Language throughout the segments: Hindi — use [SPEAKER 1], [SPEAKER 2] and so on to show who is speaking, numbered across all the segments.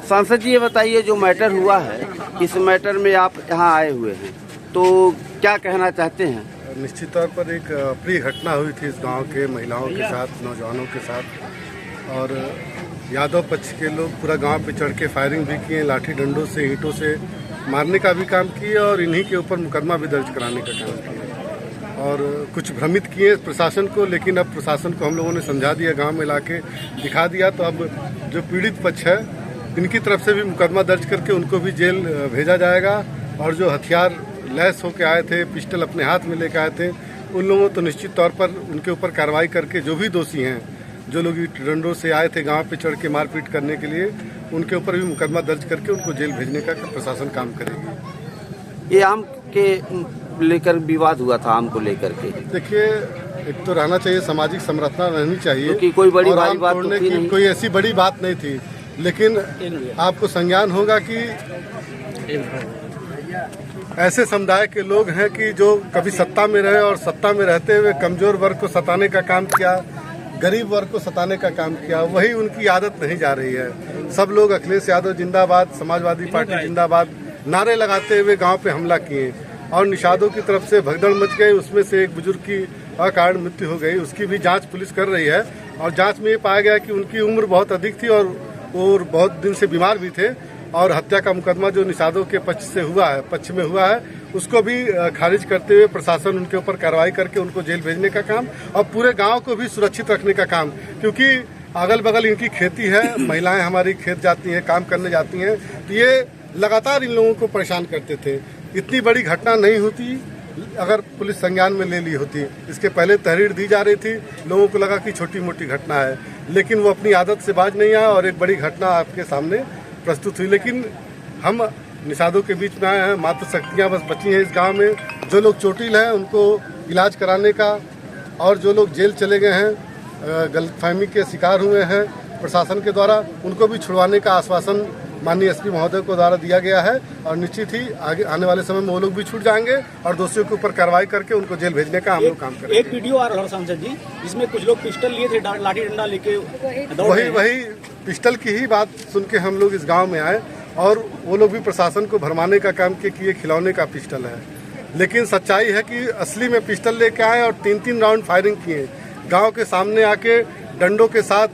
[SPEAKER 1] सांसद जी, ये बताइए जो मैटर हुआ है, इस मैटर में आप यहाँ आए हुए हैं, तो क्या कहना चाहते हैं?
[SPEAKER 2] निश्चित तौर पर एक अप्रिय घटना हुई थी इस गांव के महिलाओं के साथ, नौजवानों के साथ। और यादव पक्ष के लोग पूरा गांव पे चढ़ के फायरिंग भी किए, लाठी डंडों से, ईंटों से मारने का भी काम किए और इन्हीं के ऊपर मुकदमा भी दर्ज कराने का काम किया। और कुछ भ्रमित किए प्रशासन को, लेकिन अब प्रशासन को हम लोगों ने समझा दिया, गाँव में ला के दिखा दिया। तो अब जो पीड़ित पक्ष है, इनकी तरफ से भी मुकदमा दर्ज करके उनको भी जेल भेजा जाएगा। और जो हथियार लैस होकर आए थे, पिस्टल अपने हाथ में लेकर आए थे, उन लोगों तो निश्चित तौर पर उनके ऊपर कार्रवाई करके, जो भी दोषी हैं, जो लोग डंडों से आए थे गांव पे चढ़ के मारपीट करने के लिए, उनके ऊपर भी मुकदमा दर्ज करके उनको जेल भेजने का प्रशासन काम करेगी।
[SPEAKER 1] ये आम के लेकर विवाद हुआ था, आम को लेकर के।
[SPEAKER 2] देखिए, एक तो रहना चाहिए, सामाजिक संरचना रहनी चाहिए,
[SPEAKER 1] क्योंकि कोई बड़ी
[SPEAKER 2] आम
[SPEAKER 1] बात
[SPEAKER 2] तोड़ने
[SPEAKER 1] तो
[SPEAKER 2] की कोई ऐसी बड़ी बात नहीं थी। लेकिन आपको संज्ञान होगा कि ऐसे समुदाय के लोग हैं कि जो कभी सत्ता में रहे और सत्ता में रहते हुए कमजोर वर्ग को सताने का काम किया, गरीब वर्ग को सताने का काम किया, वही उनकी आदत नहीं जा रही है। सब लोग अखिलेश यादव जिंदाबाद, समाजवादी पार्टी जिंदाबाद नारे लगाते हुए गांव पे हमला किए और निषादों की तरफ से भगदड़ मच गई। उसमें से एक बुजुर्ग की अकारण मृत्यु हो गई, उसकी भी जांच पुलिस कर रही है। और जांच में ये पाया गया कि उनकी उम्र बहुत अधिक थी और वो बहुत दिन से बीमार भी थे। और हत्या का मुकदमा जो निषादों के पक्ष में हुआ है, उसको भी खारिज करते हुए प्रशासन उनके ऊपर कार्रवाई करके उनको जेल भेजने का काम और पूरे गांव को भी सुरक्षित रखने का काम, क्योंकि अगल बगल इनकी खेती है, महिलाएं हमारी खेत जाती हैं, काम करने जाती हैं, तो ये लगातार इन लोगों को परेशान करते थे। इतनी बड़ी घटना नहीं होती अगर पुलिस संज्ञान में ले ली होती। इसके पहले तहरीर दी जा रही थी, लोगों को लगा कि छोटी मोटी घटना है, लेकिन वो अपनी आदत से बाज नहीं आया और एक बड़ी घटना आपके सामने प्रस्तुत हुई। लेकिन हम निषादों के बीच में आए हैं, मात्र शक्तियाँ बस बची हैं इस गांव में। जो लोग चोटिल हैं उनको इलाज कराने का, और जो लोग जेल चले गए हैं, गलतफहमी के शिकार हुए हैं प्रशासन के द्वारा, उनको भी छुड़वाने का आश्वासन माननीय एसपी महोदय को द्वारा दिया गया है। और निश्चित ही आगे आने वाले समय में वो लोग भी छूट जाएंगे और दोषियों के ऊपर कार्रवाई करके उनको जेल भेजने का हम लोग काम करेंगे।
[SPEAKER 3] एक वीडियो आ रहा है सांसद जी, जिसमें कुछ लोग पिस्टल लिए थे, लाठी डंडा लेके
[SPEAKER 2] वही पिस्टल की ही बात सुन के हम लोग इस गांव में आए और वो लोग भी प्रशासन को भरमाने का काम किए कि ये खिलौने का पिस्टल है। लेकिन सच्चाई है कि असली में पिस्टल लेके आए और 3-3 राउंड फायरिंग किए, गांव के सामने आके डंडों के साथ,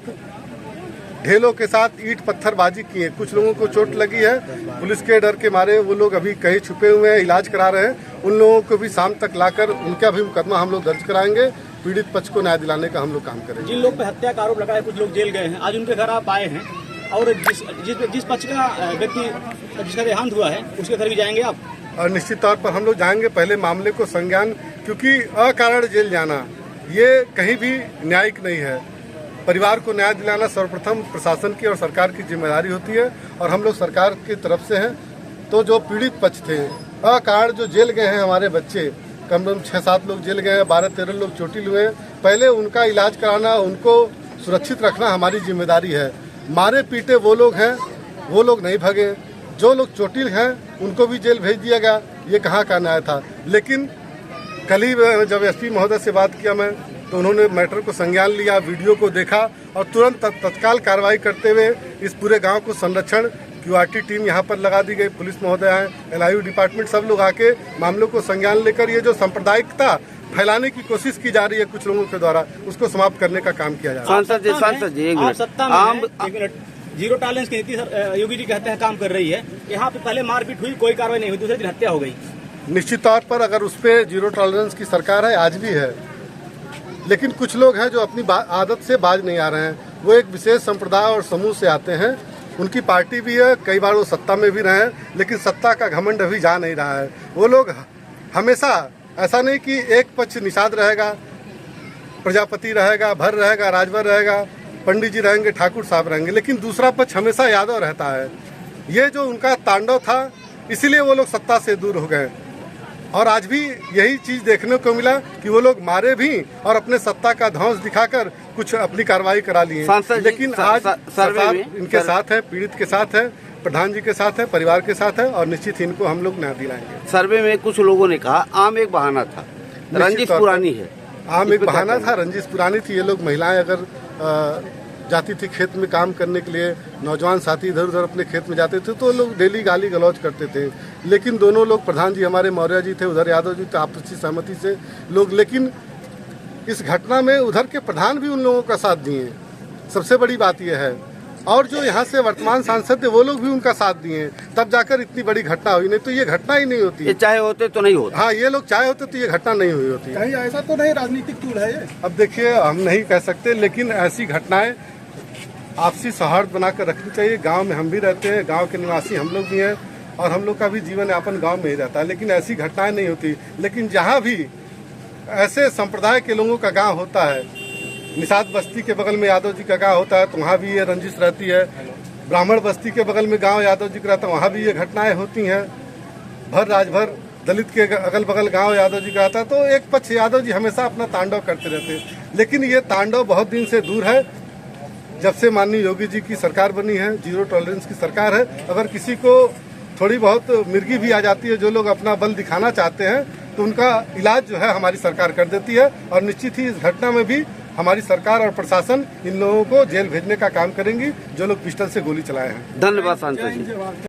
[SPEAKER 2] ढेलों के साथ ईंट पत्थरबाजी किए। कुछ लोगों को चोट लगी है, पुलिस के डर के मारे वो लोग अभी कहीं छुपे हुए हैं, इलाज करा रहे हैं। उन लोगों को भी शाम तक लाकर उनका भी मुकदमा हम लोग दर्ज कराएंगे, पीड़ित पक्ष को न्याय दिलाने का हम लोग काम करेंगे।
[SPEAKER 3] जिन लोग पे हत्या का आरोप लगा है, कुछ लोग जेल गए हैं, आज उनके घर आप आए हैं, और जिस पक्ष का व्यक्ति जिसका देहांत हुआ है उसके घर भी जाएंगे आप?
[SPEAKER 2] और निश्चित तौर पर हम लोग जाएंगे, पहले मामले को संज्ञान, क्योंकि अकारण जेल जाना ये कहीं भी न्यायिक नहीं है। परिवार को न्याय दिलाना सर्वप्रथम प्रशासन की और सरकार की जिम्मेदारी होती है और हम लोग सरकार की तरफ से हैं। तो जो पीड़ित पक्ष थे, अकारण जो जेल गए हैं हमारे बच्चे, कम से कम 6-7 लोग जेल गए हैं, 12-13 लोग चोटिल हुए हैं, पहले उनका इलाज कराना, उनको सुरक्षित रखना हमारी जिम्मेदारी है। मारे पीटे वो लोग हैं, वो लोग नहीं भगे। जो लोग चोटिल हैं उनको भी जेल भेज दिया गया, ये कहाँ का न्याय था। लेकिन कल ही जब एसपी महोदय से बात किया मैं, तो उन्होंने मैटर को संज्ञान लिया, वीडियो को देखा और तुरंत तत्काल कार्रवाई करते हुए इस पूरे गांव को संरक्षण, क्यूआरटी टीम यहाँ पर लगा दी गई, पुलिस महोदय हैं, LIU डिपार्टमेंट, सब लोग आके मामलों को संज्ञान लेकर ये जो सांप्रदायिकता फैलाने की कोशिश की जा रही है कुछ लोगों के द्वारा, उसको समाप्त करने का काम किया जा रहा है।
[SPEAKER 1] सांसद जी,
[SPEAKER 3] एक मिनट, जीरो टॉलरेंस की नीति सर योगी जी कहते हैं काम कर रही है। यहाँ पे पहले मारपीट हुई, कोई कार्रवाई नहीं हुई, दूसरे दिन हत्या हो गई।
[SPEAKER 2] निश्चित तौर पर अगर उस पर जीरो टॉलरेंस की सरकार है, आज भी है, लेकिन कुछ लोग हैं जो अपनी आदत से बाज नहीं आ रहे हैं। वो एक विशेष संप्रदाय और समूह से आते हैं, उनकी पार्टी भी है, कई बार वो सत्ता में भी रहे हैं, लेकिन सत्ता का घमंड अभी जा नहीं रहा है। वो लोग हमेशा, ऐसा नहीं कि एक पक्ष निषाद रहेगा, प्रजापति रहेगा, भर रहेगा, राजभर रहेगा, पंडित जी रहेंगे, ठाकुर साहब रहेंगे, लेकिन दूसरा पक्ष हमेशा यादव रहता है। ये जो उनका तांडव था, इसीलिए वो लोग सत्ता से दूर हो गए। और आज भी यही चीज देखने को मिला कि वो लोग मारे भी और अपने सत्ता का ध्वंस दिखाकर कुछ अपनी कार्रवाई करा ली है। लेकिन आज सरकार इनके साथ है, पीड़ित के साथ है, प्रधान जी के साथ है, परिवार के साथ है और निश्चित इनको हम लोग न्याय दिलाएंगे।
[SPEAKER 1] सर्वे में कुछ लोगों ने कहा आम एक बहाना था, रंजिश पुरानी है।
[SPEAKER 2] आम एक बहाना था, रंजिश पुरानी थी। ये लोग महिलाएं अगर जाती थी खेत में काम करने के लिए। नौजवान साथी इधर उधर अपने खेत में जाते थे तो लोग डेली गाली गलौज करते थे, लेकिन दोनों लोग, प्रधान जी हमारे मौर्य जी थे, उधर यादव जी थे, आपसी सहमति से लोग, लेकिन इस घटना में उधर के प्रधान भी उन लोगों का साथ दिए। सबसे बड़ी बात यह है, और जो यहाँ से वर्तमान सांसद थे वो लोग भी उनका साथ दिए, तब जाकर इतनी बड़ी घटना हुई, नहीं तो ये घटना ही नहीं होती।
[SPEAKER 1] ये चाहे होते तो नहीं होता।
[SPEAKER 2] हाँ, ये लोग चाहे होते तो ये घटना नहीं हुई होती।
[SPEAKER 4] कहीं ऐसा तो नहीं राजनीतिक टूल है ये?
[SPEAKER 2] अब देखिए, हम नहीं कह सकते, लेकिन ऐसी घटनाएं आपसी सौहार्द बनाकर रखनी चाहिए। गांव में हम भी रहते हैं, गांव के निवासी हम लोग भी हैं, और हम लोग का भी जीवन यापन गांव में ही रहता है, लेकिन ऐसी घटनाएं नहीं होती। लेकिन जहां भी ऐसे संप्रदाय के लोगों का गांव होता है, निषाद बस्ती के बगल में यादव जी का गांव होता है तो वहाँ भी ये रंजिश रहती है। ब्राह्मण बस्ती के बगल में गांव यादव जी का रहता है, वहाँ भी ये घटनाएं होती हैं। भर राजभर दलित के अगल बगल गांव यादव जी का आता है, तो एक पक्ष यादव जी हमेशा अपना तांडव करते रहते हैं। लेकिन ये तांडव बहुत दिन से दूर है। जब से माननीय योगी जी की सरकार बनी है, जीरो टॉलरेंस की सरकार है, अगर किसी को थोड़ी बहुत मिर्गी भी आ जाती है, जो लोग अपना बल दिखाना चाहते हैं, तो उनका इलाज जो है हमारी सरकार कर देती है। और निश्चित ही इस घटना में भी हमारी सरकार और प्रशासन इन लोगों को जेल भेजने का काम करेंगी जो लोग पिस्टल से गोली चलाए हैं।
[SPEAKER 1] धन्यवाद सांसद जी।